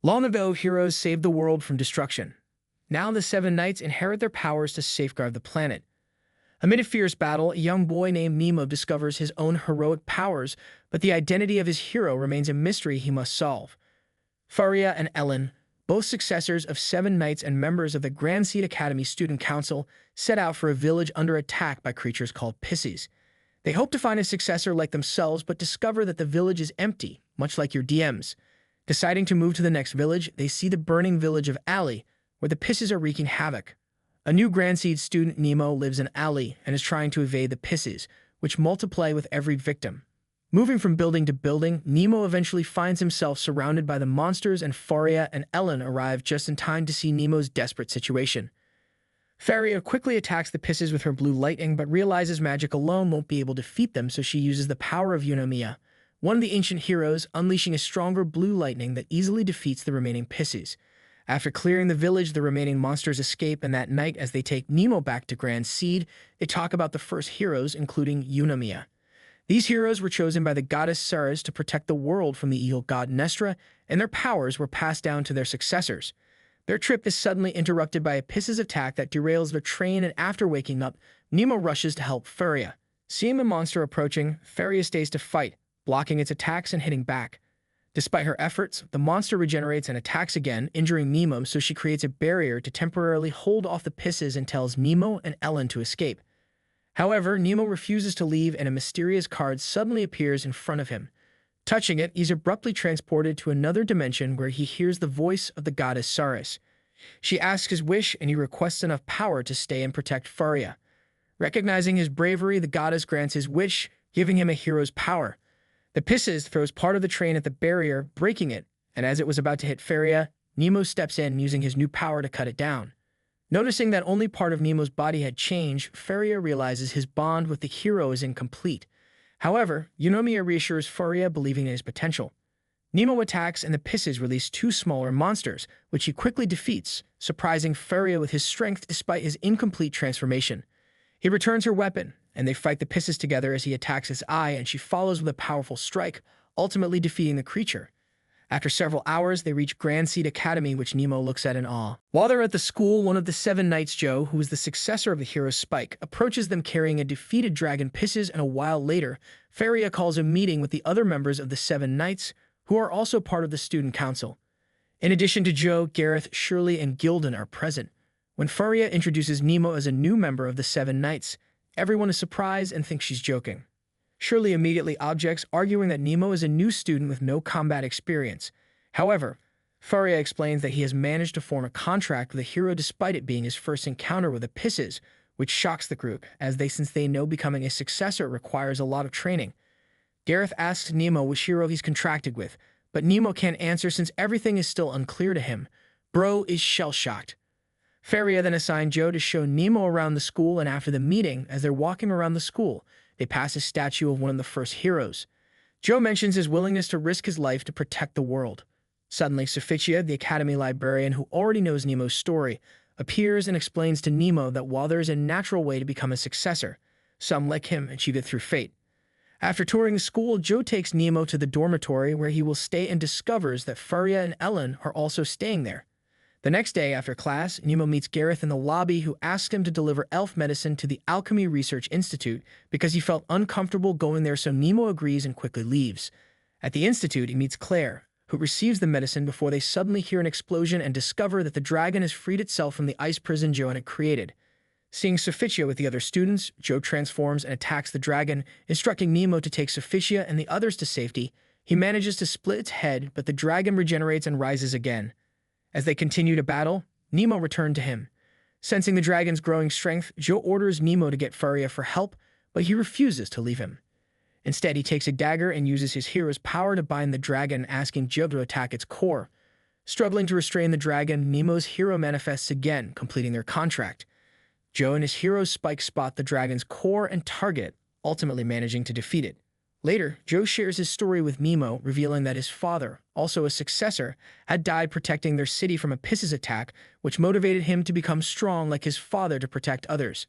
Long ago, heroes saved the world from destruction. Now the seven knights inherit their powers to safeguard the planet. Amid a fierce battle, a young boy named Nemo discovers his own heroic powers, but the identity of his hero remains a mystery he must solve. Faria and Ellen, both successors of seven knights and members of the Grandseed Academy Student Council, set out for a village under attack by creatures called Pisces. They hope to find a successor like themselves, but discover that the village is empty, much like your DMs. Deciding to move to the next village, they see the burning village of Alley, where the Pisces are wreaking havoc. A new Grandseed student, Nemo, lives in Alley and is trying to evade the Pisces, which multiply with every victim. Moving from building to building, Nemo eventually finds himself surrounded by the monsters, and Faria and Ellen arrive just in time to see Nemo's desperate situation. Faria quickly attacks the Pisces with her blue lightning, but realizes magic alone won't be able to defeat them, so she uses the power of Eunomia, one of the ancient heroes, unleashing a stronger blue lightning that easily defeats the remaining Pisces. After clearing the village, the remaining monsters escape, and that night, as they take Nemo back to Grandseed, they talk about the first heroes, including Eunomia. These heroes were chosen by the goddess Ceres to protect the world from the evil god Nestra, and their powers were passed down to their successors. Their trip is suddenly interrupted by a Pisces attack that derails their train, and after waking up, Nemo rushes to help Faria. Seeing the monster approaching, Faria stays to fight, blocking its attacks and hitting back. Despite her efforts, the monster regenerates and attacks again, injuring Nemo, so she creates a barrier to temporarily hold off the Pisces and tells Nemo and Ellen to escape. However, Nemo refuses to leave, and a mysterious card suddenly appears in front of him. Touching it, he's abruptly transported to another dimension where he hears the voice of the goddess Ceres. She asks his wish, and he requests enough power to stay and protect Faria. Recognizing his bravery, the goddess grants his wish, giving him a hero's power. The Pisces throws part of the train at the barrier, breaking it, and as it was about to hit Faria, Nemo steps in, using his new power to cut it down. Noticing that only part of Nemo's body had changed, Faria realizes his bond with the hero is incomplete. However, Eunomia reassures Faria, believing in his potential. Nemo attacks, and the Pisces release two smaller monsters, which he quickly defeats, surprising Faria with his strength despite his incomplete transformation. He returns her weapon, and they fight the Pisces together as he attacks his eye, and she follows with a powerful strike, ultimately defeating the creature. After several hours, they reach Grandseed Academy, which Nemo looks at in awe. While they're at the school, one of the seven knights, Joe, who is the successor of the hero Spike, approaches them carrying a defeated dragon Pisces, and a while later, Faria calls a meeting with the other members of the seven knights, who are also part of the student council. In addition to Joe, Gareth, Shirley, and Gildan are present. When Faria introduces Nemo as a new member of the seven knights, everyone is surprised and thinks she's joking. Shirley immediately objects, arguing that Nemo is a new student with no combat experience. However, Faria explains that he has managed to form a contract with the hero despite it being his first encounter with the Pisces, which shocks the group, since they know becoming a successor requires a lot of training. Gareth asks Nemo which hero he's contracted with, but Nemo can't answer since everything is still unclear to him. Bro is shell-shocked. Faria then assigned Joe to show Nemo around the school, and after the meeting, as they're walking around the school, they pass a statue of one of the first heroes. Joe mentions his willingness to risk his life to protect the world. Suddenly, Sophitia, the academy librarian who already knows Nemo's story, appears and explains to Nemo that while there is a natural way to become a successor, some, like him, achieve it through fate. After touring the school, Joe takes Nemo to the dormitory where he will stay and discovers that Faria and Ellen are also staying there. The next day, after class, Nemo meets Gareth in the lobby, who asks him to deliver elf medicine to the Alchemy Research Institute because he felt uncomfortable going there, so Nemo agrees and quickly leaves. At the institute, he meets Claire, who receives the medicine before they suddenly hear an explosion and discover that the dragon has freed itself from the ice prison Joe had created. Seeing Sophitia with the other students, Joe transforms and attacks the dragon, instructing Nemo to take Sophitia and the others to safety. He manages to split its head, but the dragon regenerates and rises again. As they continue to battle, Nemo returned to him. Sensing the dragon's growing strength, Joe orders Nemo to get Faria for help, but he refuses to leave him. Instead, he takes a dagger and uses his hero's power to bind the dragon, asking Joe to attack its core. Struggling to restrain the dragon, Nemo's hero manifests again, completing their contract. Joe and his hero Spike spot the dragon's core and target it, ultimately managing to defeat it. Later, Joe shares his story with Nemo, revealing that his father, also a successor, had died protecting their city from a Pisces attack, which motivated him to become strong like his father to protect others.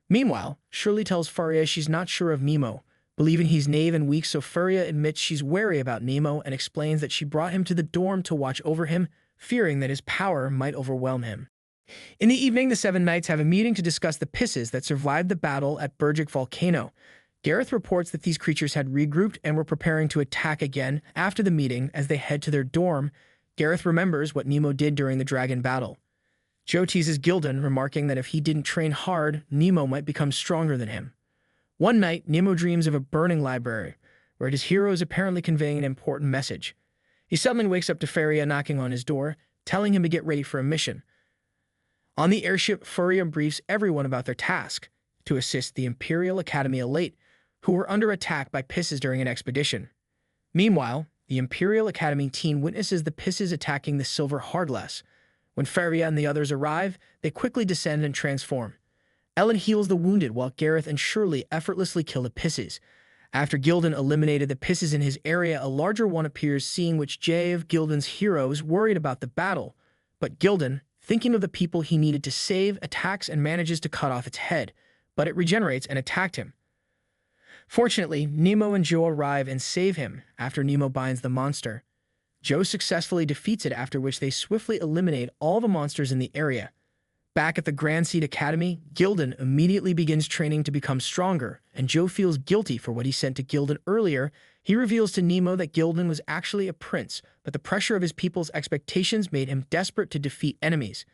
Meanwhile, Shirley tells Faria she's not sure of Nemo, Believing he's naive and weak, Sophia admits she's wary about Nemo and explains that she brought him to the dorm to watch over him, fearing that his power might overwhelm him. In the evening, the seven knights have a meeting to discuss the Pisces that survived the battle at Bergic Volcano. Gareth reports that these creatures had regrouped and were preparing to attack again after the meeting. As they head to their dorm, Gareth remembers what Nemo did during the dragon battle. Joe teases Gildan, remarking that if he didn't train hard, Nemo might become stronger than him. One night, Nemo dreams of a burning library, where his hero is apparently conveying an important message. He suddenly wakes up to Faria knocking on his door, telling him to get ready for a mission. On the airship, Faria briefs everyone about their task, to assist the Imperial Academy elite, who were under attack by Pisces during an expedition. Meanwhile, the Imperial Academy team witnesses the Pisces attacking the Silver Hardlass. When Faria and the others arrive, they quickly descend and transform. Ellen heals the wounded while Gareth and Shirley effortlessly kill the Pisces. After Gildan eliminated the Pisces in his area, a larger one appears, seeing which Jave, Gildan's hero, is worried about the battle. But Gildan, thinking of the people he needed to save, attacks and manages to cut off its head, but it regenerates and attacked him. Fortunately, Nemo and Joe arrive and save him after Nemo binds the monster. Joe successfully defeats it, after which they swiftly eliminate all the monsters in the area. Back at the Grandseed Academy, Gildan immediately begins training to become stronger, and Joe feels guilty for what he sent to Gildan earlier. He reveals to Nemo that Gildan was actually a prince, but the pressure of his people's expectations made him desperate to defeat enemies.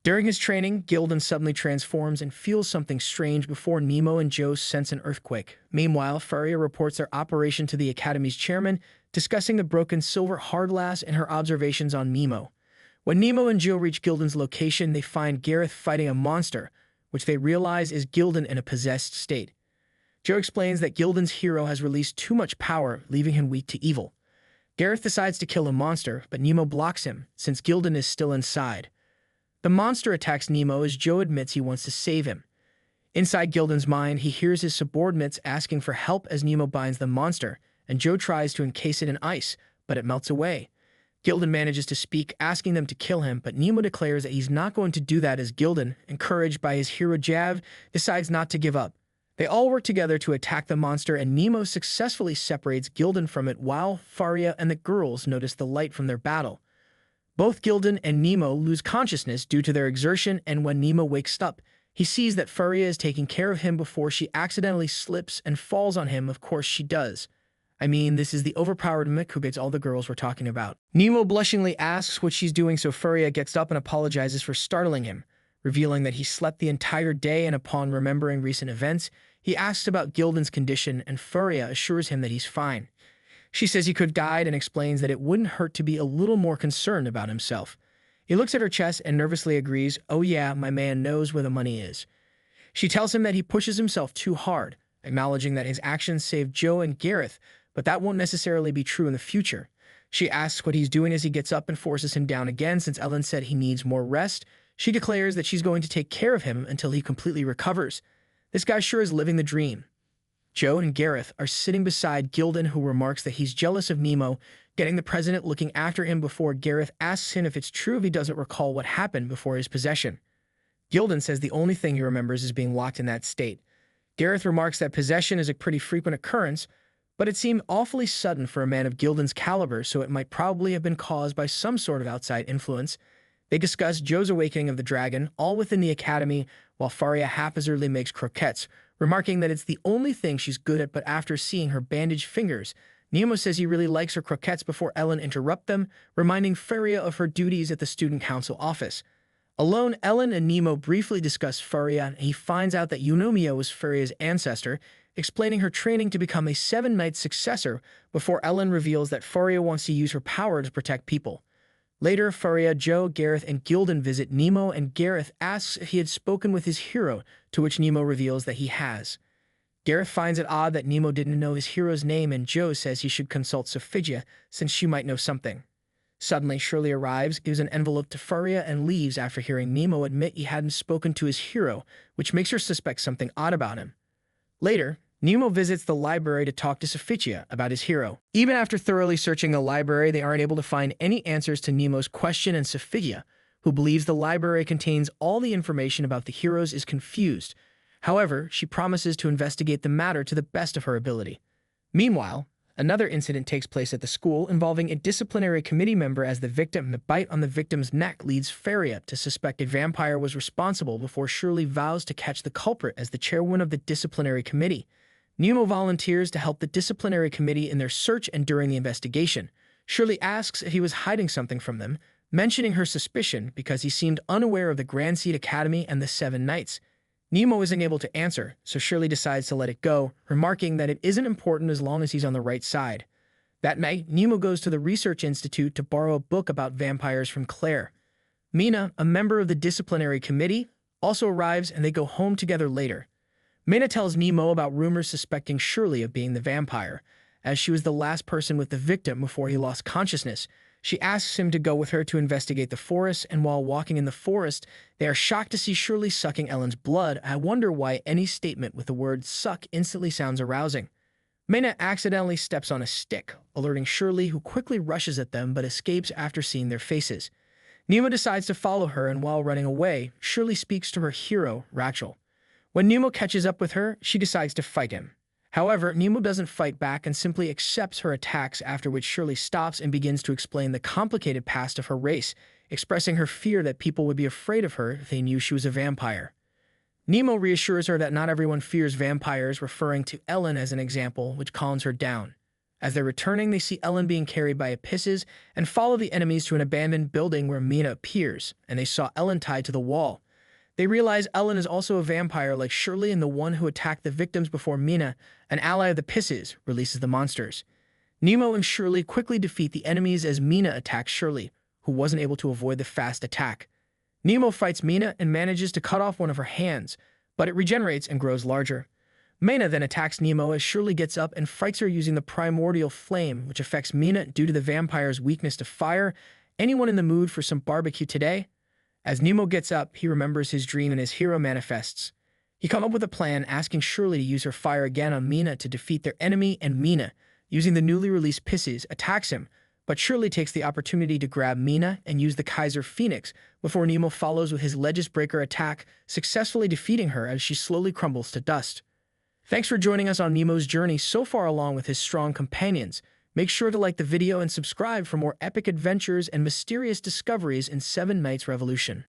During his training, Gildan suddenly transforms and feels something strange before Nemo and Joe sense an earthquake. Meanwhile, Faria reports their operation to the Academy's chairman, discussing the broken Silver Hardlass and her observations on Nemo. When Nemo and Joe reach Gildan's location, they find Gareth fighting a monster, which they realize is Gildan in a possessed state. Joe explains that Gildan's hero has released too much power, leaving him weak to evil. Gareth decides to kill the monster, but Nemo blocks him, since Gildan is still inside. The monster attacks Nemo as Joe admits he wants to save him. Inside Gildan's mind, he hears his subordinates asking for help as Nemo binds the monster, and Joe tries to encase it in ice, but it melts away. Gildan manages to speak, asking them to kill him, but Nemo declares that he's not going to do that, as Gildan, encouraged by his hero Jav, decides not to give up. They all work together to attack the monster, and Nemo successfully separates Gildan from it, while Faria and the girls notice the light from their battle. Both Gildan and Nemo lose consciousness due to their exertion, and when Nemo wakes up, he sees that Faria is taking care of him before she accidentally slips and falls on him. Of course she does. I mean, this is the overpowered Mick who gets all the girls we're talking about. Nemo blushingly asks what she's doing, so Faria gets up and apologizes for startling him, revealing that he slept the entire day, and upon remembering recent events, he asks about Gildan's condition, and Faria assures him that he's fine. She says he could have died and explains that it wouldn't hurt to be a little more concerned about himself. He looks at her chest and nervously agrees, "Oh yeah, my man knows where the money is." She tells him that he pushes himself too hard, acknowledging that his actions saved Joe and Gareth, but that won't necessarily be true in the future. She asks what he's doing as he gets up and forces him down again, since Ellen said he needs more rest. She declares that she's going to take care of him until he completely recovers. This guy sure is living the dream. Joe and Gareth are sitting beside Gildan, who remarks that he's jealous of Nemo getting the president looking after him, before Gareth asks him if it's true if he doesn't recall what happened before his possession. Gildan says the only thing he remembers is being locked in that state. Gareth remarks that possession is a pretty frequent occurrence, but it seemed awfully sudden for a man of Gildan's caliber, so it might probably have been caused by some sort of outside influence. They discuss Joe's awakening of the dragon, all within the academy, while Faria haphazardly makes croquettes, remarking that it's the only thing she's good at. But after seeing her bandaged fingers, Nemo says he really likes her croquettes before Ellen interrupts them, reminding Faria of her duties at the student council office. Alone, Ellen and Nemo briefly discuss Faria, and he finds out that Eunomia was Faria's ancestor, explaining her training to become a seven-night successor, before Ellen reveals that Faria wants to use her power to protect people. Later, Faria, Joe, Gareth, and Gildan visit Nemo, and Gareth asks if he had spoken with his hero, to which Nemo reveals that he has. Gareth finds it odd that Nemo didn't know his hero's name, and Joe says he should consult Sophia, since she might know something. Suddenly, Shirley arrives, gives an envelope to Faria, and leaves after hearing Nemo admit he hadn't spoken to his hero, which makes her suspect something odd about him. Later, Nemo visits the library to talk to Sophia about his hero. Even after thoroughly searching the library, they aren't able to find any answers to Nemo's question, and Sophia, who believes the library contains all the information about the heroes, is confused. However, she promises to investigate the matter to the best of her ability. Meanwhile, another incident takes place at the school involving a disciplinary committee member as the victim. The bite on the victim's neck leads Faria to suspect a vampire was responsible before Shirley vows to catch the culprit as the chairwoman of the disciplinary committee. Nemo volunteers to help the disciplinary committee in their search and during the investigation. Shirley asks if he was hiding something from them, mentioning her suspicion because he seemed unaware of the Grandseed Academy and the Seven Knights. Nemo isn't able to answer, so Shirley decides to let it go, remarking that it isn't important as long as he's on the right side. That night, Nemo goes to the Research Institute to borrow a book about vampires from Claire. Mina, a member of the disciplinary committee, also arrives and they go home together later. Mina tells Nemo about rumors suspecting Shirley of being the vampire, as she was the last person with the victim before he lost consciousness. She asks him to go with her to investigate the forest, and while walking in the forest, they are shocked to see Shirley sucking Ellen's blood. I wonder why any statement with the word suck instantly sounds arousing. Mina accidentally steps on a stick, alerting Shirley, who quickly rushes at them but escapes after seeing their faces. Nemo decides to follow her, and while running away, Shirley speaks to her hero, Rachel. When Nemo catches up with her, she decides to fight him. However, Nemo doesn't fight back and simply accepts her attacks, after which Shirley stops and begins to explain the complicated past of her race, expressing her fear that people would be afraid of her if they knew she was a vampire. Nemo reassures her that not everyone fears vampires, referring to Ellen as an example, which calms her down. As they're returning, they see Ellen being carried by a Pisces and follow the enemies to an abandoned building where Mina appears, and they saw Ellen tied to the wall. They realize Ellen is also a vampire like Shirley and the one who attacked the victims before Mina, an ally of the Pisces, releases the monsters. Nemo and Shirley quickly defeat the enemies as Mina attacks Shirley, who wasn't able to avoid the fast attack. Nemo fights Mina and manages to cut off one of her hands, but it regenerates and grows larger. Mina then attacks Nemo as Shirley gets up and fights her using the primordial flame, which affects Mina due to the vampire's weakness to fire. Anyone in the mood for some barbecue today? As Nemo gets up, he remembers his dream and his hero manifests. He comes up with a plan, asking Shirley to use her fire again on Mina to defeat their enemy, and Mina, using the newly released Pisces, attacks him, but Shirley takes the opportunity to grab Mina and use the Kaiser Phoenix before Nemo follows with his Legis Breaker attack, successfully defeating her as she slowly crumbles to dust. Thanks for joining us on Nemo's journey so far along with his strong companions. Make sure to like the video and subscribe for more epic adventures and mysterious discoveries in Seven Knights Revolution.